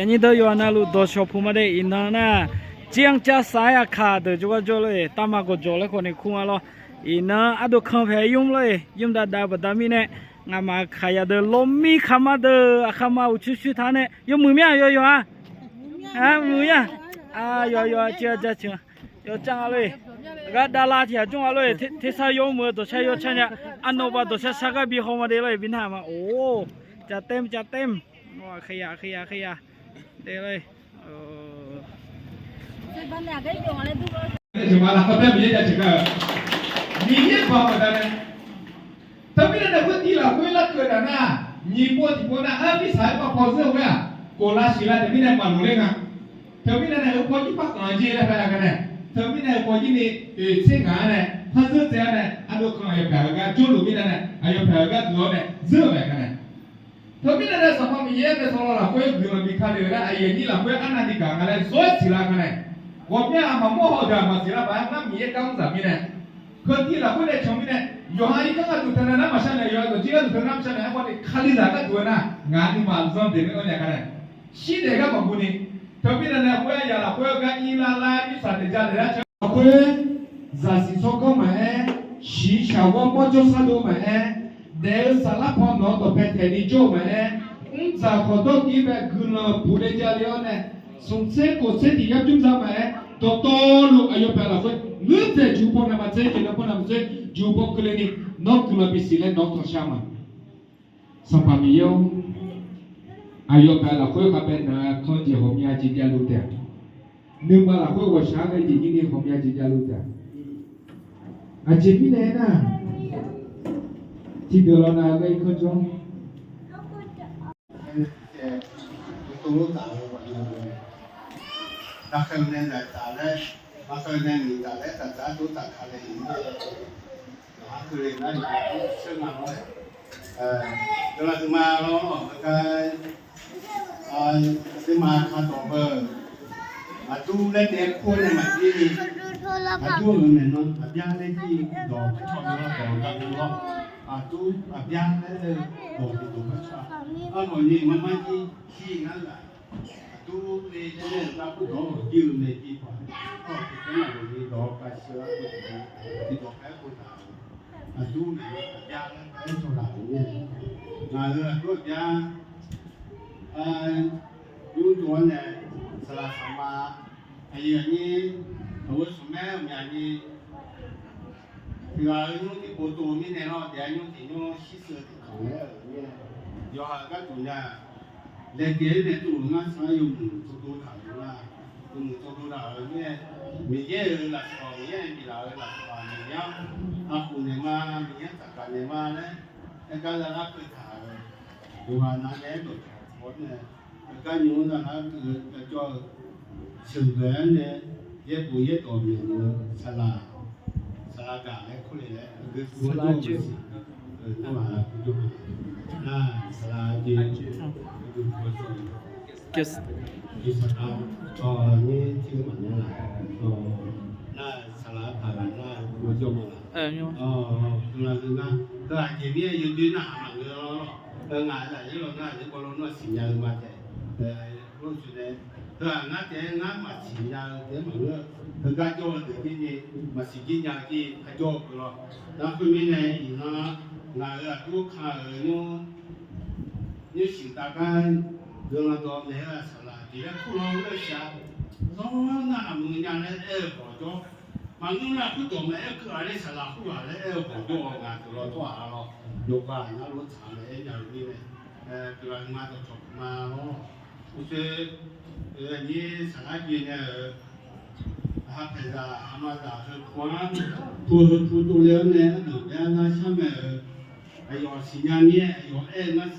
你都有那路多小铺嘛的，银行呢，降价啥呀卡的就个做嘞，大马个做嘞可能空啊咯，银行啊都康牌用嘞，用的大不大米呢？俺妈开呀的糯米看嘛的，看嘛我去他呢，有木面有啊，啊木面啊有这情，有这样嘞。个大垃圾种啊嘞，他啥有么多些有钱呀，俺那把多些啥个比好嘛的嘞，比他嘛哦，加เต็ม，哇可以啊。đây đây ban nhà cái dùng này tôi cuma lah kau dah bila cakap ni apa pada ni tapi dah dapat dia lah kau lah ke dana ni buat na habis saya apa pause ya kola sila tapi dah malu lagi tapi dah kau ni pak ngaji lah pada kan tapi dah kau ni singa ni hasil saya ni aduh kau ayam beragam julu ni ayam beragam dua ni zero kan tapi dah sama dia dah soal lah kau belum bikar dia lah ayam ni lah kau anak ni kan ada soal sila kan 我们啊，嘛莫好的嘛，是啦，把那米刚怎么呢？可地了，回来穷呢，有哈一个个都在那嘛上来，有几个都在那上来，我的看你哪个多呢？俺的嘛上对面我讲的，西那个么不呢？特别的呢，回来了，回来个伊拉拉，你啥的家的啦？回在是说个嘛哎，西小我莫做啥都嘛哎，但是啦碰到个白天的做嘛哎，在好多地方可能不在家里呢。 sung se ko se di yap jum sama to lu ayo pala ko ngute jupo na matse ki na pona matse jupo klinik no kula bisile no to shama sampa mi yo ayo pala ko ka be na ko je homya ji ja lu te nim ba la ko wa sha ga ji ni homya ji ja lu te a je mi ne na ti do lo na ga ko jo那可能在打嘞，那可能你打嘞，咱都打开了，那可能那你是嘛咯？就那是嘛咯，那个是嘛看到不？都那点苦的嘛，你都人喏，边那地多不错的咯，多咯，都边那个多不错，你慢慢去那个。 tu le jene ta ku do kiu le ki pa o ke na le do ka sha ku do ka ku ta tu le ya na so la ni na le ko ya yu do ne sala sama ai ni wo su me ya ni ga yu ti po to mi ne no ya yu ti no shi se ti ko ne yo ha ga tu ya 来点的都俺上有做多大的啦，做多大的呢？每年来说，每年比来来说，每年湖南嘛，每年大概嘛呢，那个那个他，就话那年都我呢，那个牛呢，那叫生源呢，也不也多名了，沙拉干来过来嘞，那个我做不是，那完了不就，那沙拉就。 就是。你说啊，你听嘛呢？那啥啦，那我叫么啦？那前面有对那嘛个俺在一路那一个路那新疆嘛的，路去的，俺在俺嘛新疆的嘛个家叫的今年嘛是今年的还叫个咯，那后面呢，俺个都看你新大干。 人家到那个啥啦，第二苦劳那些，说那么人来好多，嘛我那不多嘛，个那啥啦，苦啊来好多，俺做了多少咯，有吧？那路长的，人家里面，对吧？俺都做嘛咯，就是你啥来的呢？还拍啥？还嘛啥？是光做了呢，那下面，哎呦，新疆呢，哎那啥。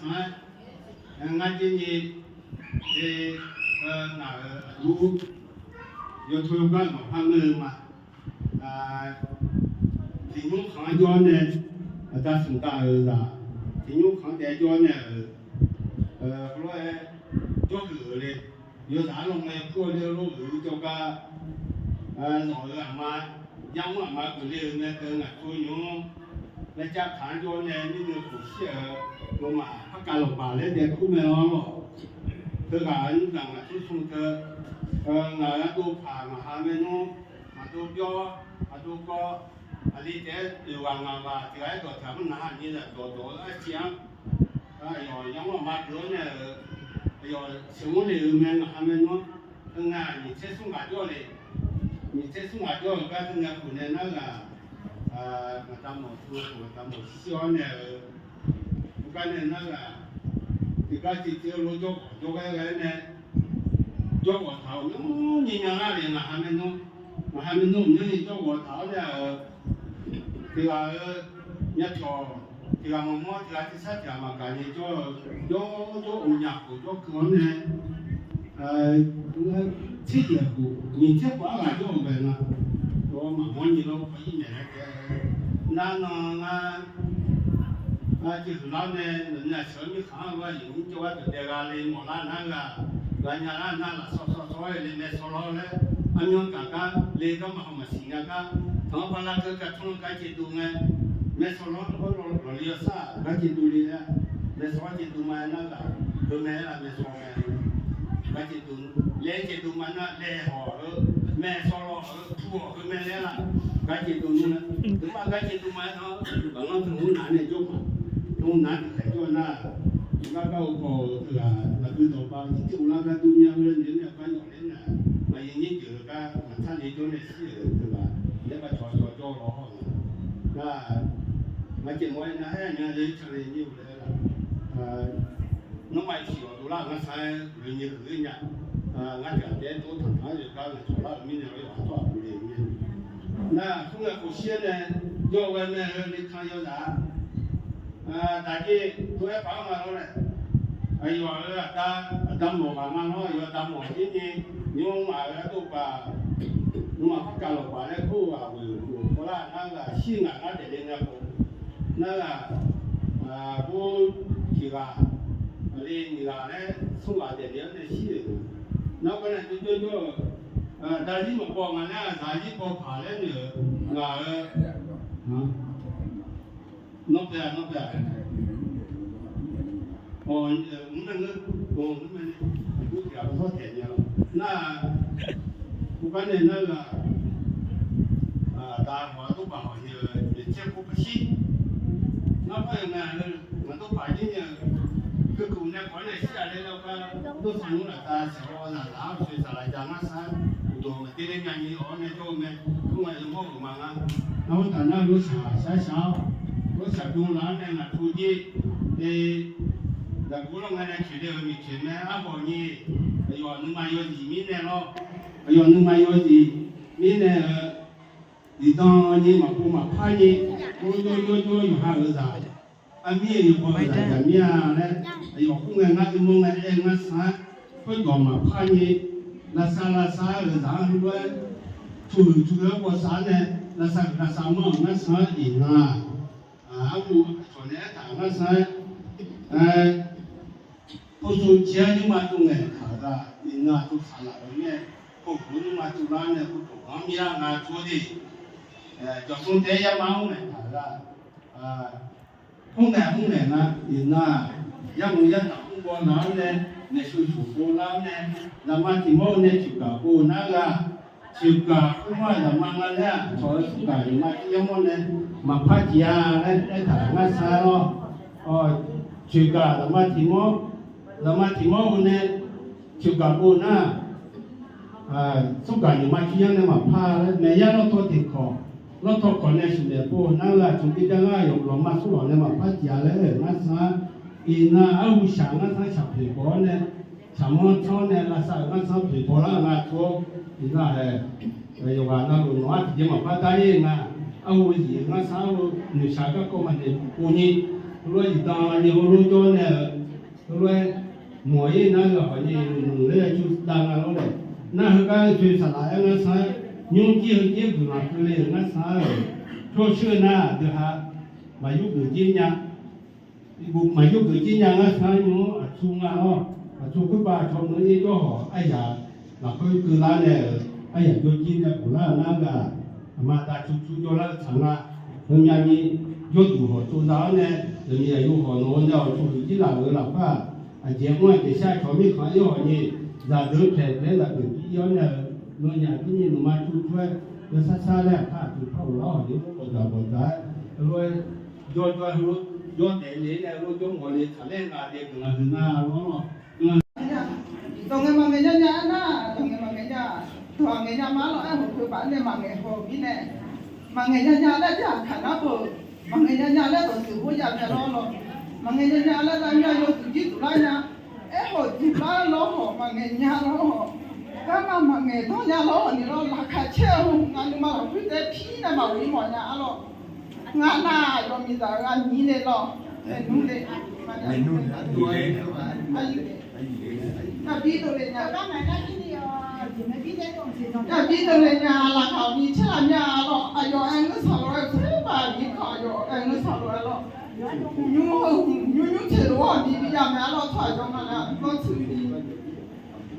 俺今年如有推广嘛，方面嘛，金融行业呢，咱是大儿子，金融行业呢，后来做个嘞，有啥弄嘞，过了路就个，老人嘛，养嘛嘛个嘞，那个俺做用，那家看着呢，你那不写，我嘛。 การหลบป่าเล่นเด็กคู่แม่น้องหรอก这个人讲啊，就从这俺都爬嘛，下面弄，俺都标，俺都高，俺里这有俺吧，这个做他们拿你的做讲，要让我妈做呢，要生活里面下面弄，你这送俺叫嘞，你这送俺叫，个这个可能那个咱们小呢，我感觉那个。thì cái chị tiêu luôn cho cái này cho quả thảo nó nhìn nhận ra liền là 20 nôm nhưng cho quả thảo là thì là nhất trò thì là một món thì là cái sách mà cái gì cho ủ nhạc của cho con này thiết nghiệp của nhìn thiết quá là cho về là cho mà món gì đâu phải như này cái chỉ là này là sớm như khá là những chỗ ở để ra lên một là nhà là so lên này so lên anh nhung cả lên cái mà xin cả thằng bạn là cái thằng cái chế độ này này so nó liều sa cái chế độ này này so chế độ mà nó là hôm nay là này so cái chế độ lên chế độ mà nó lên họ mẹ so lo thua cái mẹ là cái chế độ này thứ mà cái chế độ mà nó bằng nó thường nó này chung không nát phải cho na chúng ta câu cổ là cứ đầu bao chỉ chịu làm ra tu nhau lên đến là quan trọng đến là mà những những chữ ca mà tham dự chỗ này xí là nếu mà cho nó hỏi là mà chuyện ngoài là hay nhà đấy cho nên nhiều đấy là nó mày chịu đủ là nó sai người nhiều người nhỉ ngắt cả đến tôi thằng nói rồi cao là chỗ là mình nói là to của mình na không là cuộc chiến này do cái này đi khai do giá tại vì tôi bảo mà nó này ai nói là ta một mà nó là ta một cái gì nhưng mà tôi bảo nhưng mà các cái loại này khu à có là nó là xin là nó để lên là nó là cô chỉ là lên là đấy không là để lên để xin nó cái này tôi tại vì một con mà nó tại vì con phải lên nữa là nó về còn mình cứ kiểu có thể nhiều là cái này nó là ta họ tôi bảo như để chơi có cái gì nó phải là mà tôi phải như cái cùng nhau có này sẽ đây đâu cả tôi phải là ta sẽ lo là lão sẽ lại ra mắt sáng đồ mà đi đến nhà như ở này cho mình không phải mua của mà nó thành ra lúc sao có sản dụng lá này là thu chi thì là cũng là ngày này chỉ đều mình chuyển này áp vào như bây giờ nước mai vô gì mình này lo bây giờ nước mai vô gì mình này thì to như mà cũng mà phai như tôi hai người già anh biết nhiều con già già mía đấy bây giờ cũng ngày ngày mùng ngày em ngày sáng có còn mà phai như là sa ở già luôn đấy chủ yếu của sáng này là sa mà ngày sáng thì là aku soalnya tak rasa khusus dia cuma tu ni ada ina tu salah ni khusus cuma tu lah ni khusus kami yang ngacu di jauh dia yang mau ni ada không này na ina yang nak buat lah ni susu lah ni lama timur ni juga pun naga juga kuma là mang lên á, rồi cả những cái giống mà phát gia đấy thằng nó sao đó, juga lama timur này juga pun á, suka những cái giống mà pha đấy, này nó thôi thì nó thôi còn này chúng ta pun nó là chúng ta đang ở dùng lắm mà số này mà phát gia đấy nó sao, ina au sáng nó sao chập thì có này, chăm nó cho này là sao nó sao thì có là cho là bây giờ nó luôn nói thì mà phát tay mà ông gì nó sao người sao các cô mà để cô nhỉ rồi thì ta nhiều rồi cho này rồi mỗi nó là phải như lấy chú đang là nó đấy nó cái chuyện xảy ra nó sao nhưng kia của nó cái này nó sao cho xưa na được hả mà giúp được chi nhá mà giúp được chi nhá nó sao nhưng mà chung à nó chung cái bà trong nó đi cho họ ai giả là cái cứ lá này ai ở chỗ chín này cũng là naga mà ta chú cho là thằng à hôm nay chỗ chủ họ chỗ giáo này rồi như là chỗ họ nói nhau chỗ chỉ là người làm cả 节目底下考虑还要你让都开来了个要呢，农家今年农嘛出来，要啥嘞，他就跑了，就不咋，要带来呢，叫我来他来拿的，跟俺是拿了。Tong mà người nhà na, tong mà người nhà, tong người nhà mà lo ai học bạn này mà người học bí này, mà người nhà là chả khả năng bộ, mà người nhà là còn sự vô gia lo lo, mà người nhà là làm nhà vô tự chỉ tụi nhà, ai học tụi lo học mà người nhà lo học, cái mà người đó nhà lo thì lo là khai treo, ngàn mà học cái phi này mà với mọi nhà lo, ngàn na rồi mình giờ ngàn nhí này lo, nung này, nhà bí đồ lên nhà, nhà bí đồ lên nhà là họ đi chơi làm nhà lo, ai rồi anh cứ sợ rồi, thế bà đi khỏi rồi anh cứ sợ rồi lo, nhung chơi đồ đi bây giờ mẹ lo thoải cho mà là nó xử lý,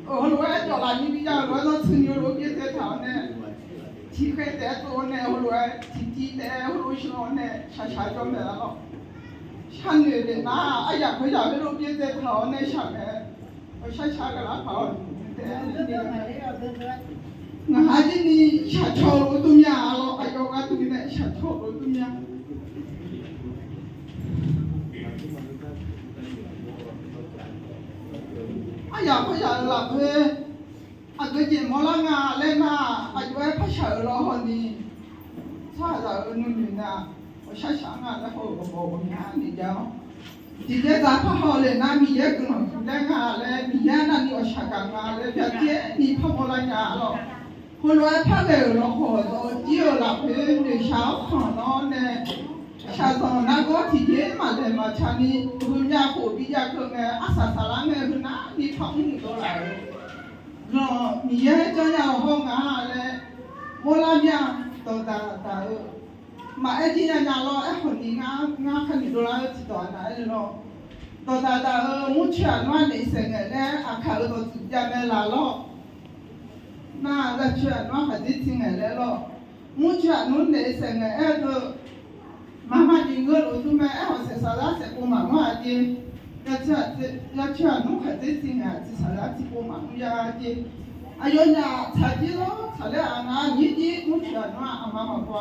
rồi anh cho lại đi bây giờ rồi nó xử lý rồi biết thế thảo này, chỉ cái téตัวnày rồi chỉ té rồi sao này, xả cho mẹ lo, chăn người để na, aiอยากbây giờรู้biết thế thảo này xả mẹ. Saya cakap apa? Ngaji ni cakap dunia, kalau ayah kata kita cakap dunia. Ayah apa yang lakukan? Agak je malah ngalena, ayah apa cakap lah ni? Saya nunjuknya, saya sangat dah bawa ni jauh. Jika tak faham le, nami je kena dengar le, dia nanti wasakang le, jadi ni pemolanya lo. Kalau apa le lo kalau dia lah pun di sahau kan ne, sahau nak kau tiada malah macam ni, punya kopi je kena asal salam le, kena ni pemolanya tu lah. Lo dia jangan lo ngah le, molanya tu dah. Mà ai chỉ nhà lo ai hồi đi ngã khăn đi đồ lại chỉ toàn lại lo, đồ ta muốn chuyện mà để xem cái này à khá là đồ gia đình là lo, na là chuyện mà phải đi听cái này lo, muốn chuyện muốn để xem cái này đồ, mà đi ngồi rồi tụi mẹ họ sẽ sao ra sẽ cùng mà đi,要chuyện muốn phải đi听cái chỉ sao ra chỉ cùng mà đi. Ayo nya tadi lo, tadi anak ni di muncul nama ama apa.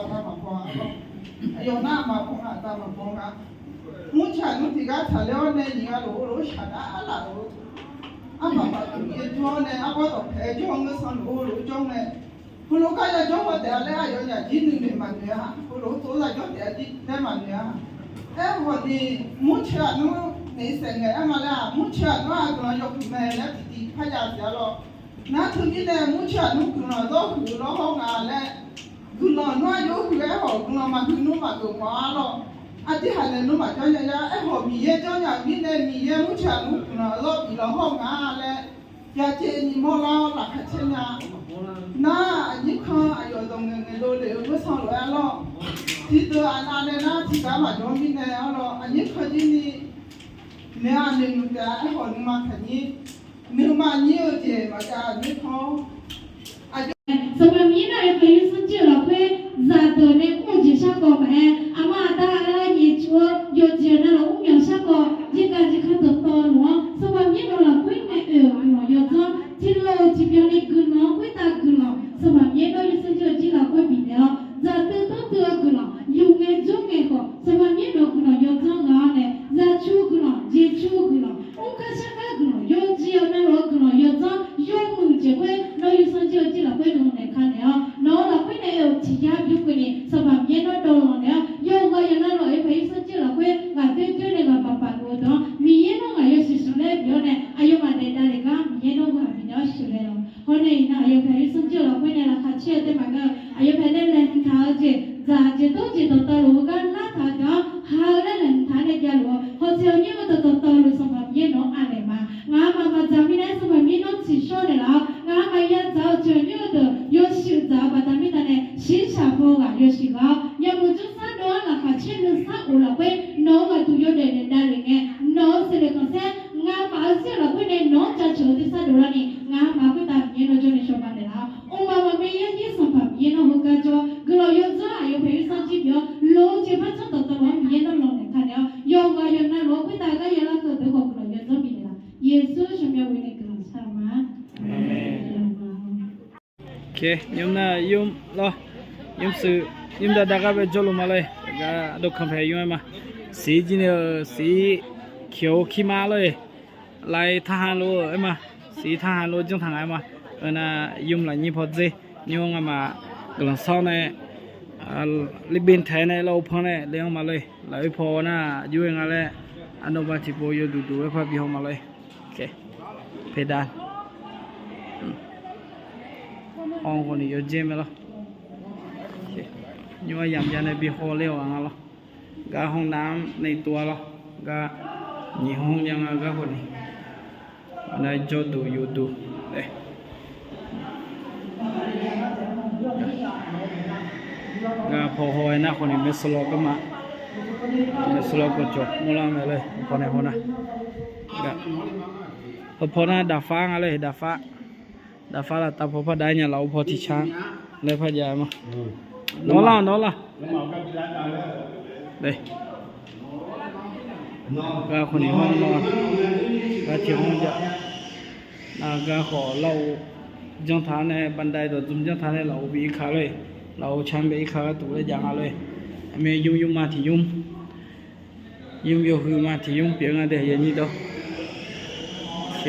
Ayo nama apa. Muncul nu tiga tadi orang ni lo sana ala lo. Apa tu jual ni apa tu jual ni san lo jual ni. Kalau kaya jual dia le ayo nya jinu ni mana? Kalau tu lah jual dia di mana? Hari muncul nu ni sengai amala muncul nu agak yok mana di payah dia lo. Na tu ni le muncul nu kena doh lo hong ale, kena nu ayo kue ho kena mahu nu mahu malo. Ati hale nu mahu ya ho miye janya miye muncul nu kena lo bilo hong ale. Ya je ni mola la kacenya. Na ni kan ayo dong lo le lo sang lo alo. Tiada anak le na tiga macam ni le alo. Ani kaji ni ane nu dah ho nu makan ni. Nếu mà nhiều thì mà cả biết không? Sebelum ini ada kayu suci lah, kue zat ni uji sako mah, ama ada ada ni cua uji na lah umyang sako, jika tertawa luang, sebelum ini lah kue ni ano yozo, cilo cipion ni guna, kue tak guna, sebelum ini kayu suci uji lah kue bina, zat tu guna, yunge junge ko, sebelum ini guna yozo ngane, zat cu guna, jicu guna, ungkap saka guna, yoji na lo guna yozo, yong je kue, no yusan je uji lah kue guna ne kan ya, no lah kue ne tiap yu kue ni, sebab ye no dolong ya, yoga ye na lo kayu suci lah kue, ngate tu ne ngapa papa lo do, mi ye no ngayo sisule bio ne, ayo made dari ka, mi ye no gua bina sisule lo, hone ina ayo kayu suci lah kue ne lah kaci te maga, ayo pede len thao je, za je to lo kan na tha ka, hao le len tha ne kya lo, ho seo ni mo to lo sebab ye no ane ma, ngama ma jamina sebab ye no si sho ne la, ngama ya zao je ni to yo shi za ba ta mi ta ne shi cha pho ga yo shi ga, ya mu ju sa do la ka chen ne sa o la kwe no ga tu yo de ne da le nge, no se le ko se ngama se la kwe ne no cha cho ti sa do la ni, ngama kwe ta ye no jo ne sho ba de la, o ma ma me ye ni so pa ye ยมน่ะยมรอยมซื้อยมดาก็ไปจอลมาเลยก็ดอกคำแพยมมาสีจีเนี่ยสีเขียวขี้ม้าเลยลายทหารโลไอ้มาสีทหารโลจังทางไอ้มาน่ะยมหลายยี่พอดียมมากำลังซ้อนในลิบินไทยในเราพอในเลี้ยงมาเลยหลายพอน่ะอยู่ยังไงเลยอันนั้นว่าที่พออยู่ดูไอ้พอพี่เขามาเลยโอเคเพดานห้องคนนี้เยอะเจมั้ยล่ะนี่ว่ายามยามในบีฮอลเลี้ยวอ่ะล่ะก็ห้องน้ำในตัวล่ะก็นี่ห้องยังไงก็คนนี้นายจอดูอยู่ดูเอ้ก็พอหอยนะคนนี้ไม่สโลก็มาไม่สโลก็จบมูลาไม่เลยคนนี้คนน่ะก็พอน่ะดาฟ้าอะไรดาฟ้าละแต่พอได้เนี่ยเราพอที่ช้างเลยพยายามน้อละเด้ก็คนนี้ห้องนอนก็ที่ห้องจะก็ขอเราจังฐานในบันไดตัวจุ่มจังฐานในเราบีขาเลยเราชั้นไปอีกขาตัวเลยอย่างเลยเมย์ยุ่งมาที่ยุ่งเยอะคือมาที่ยุ่งเปลี่ยนอะไรอย่างนี้ตัวโอเค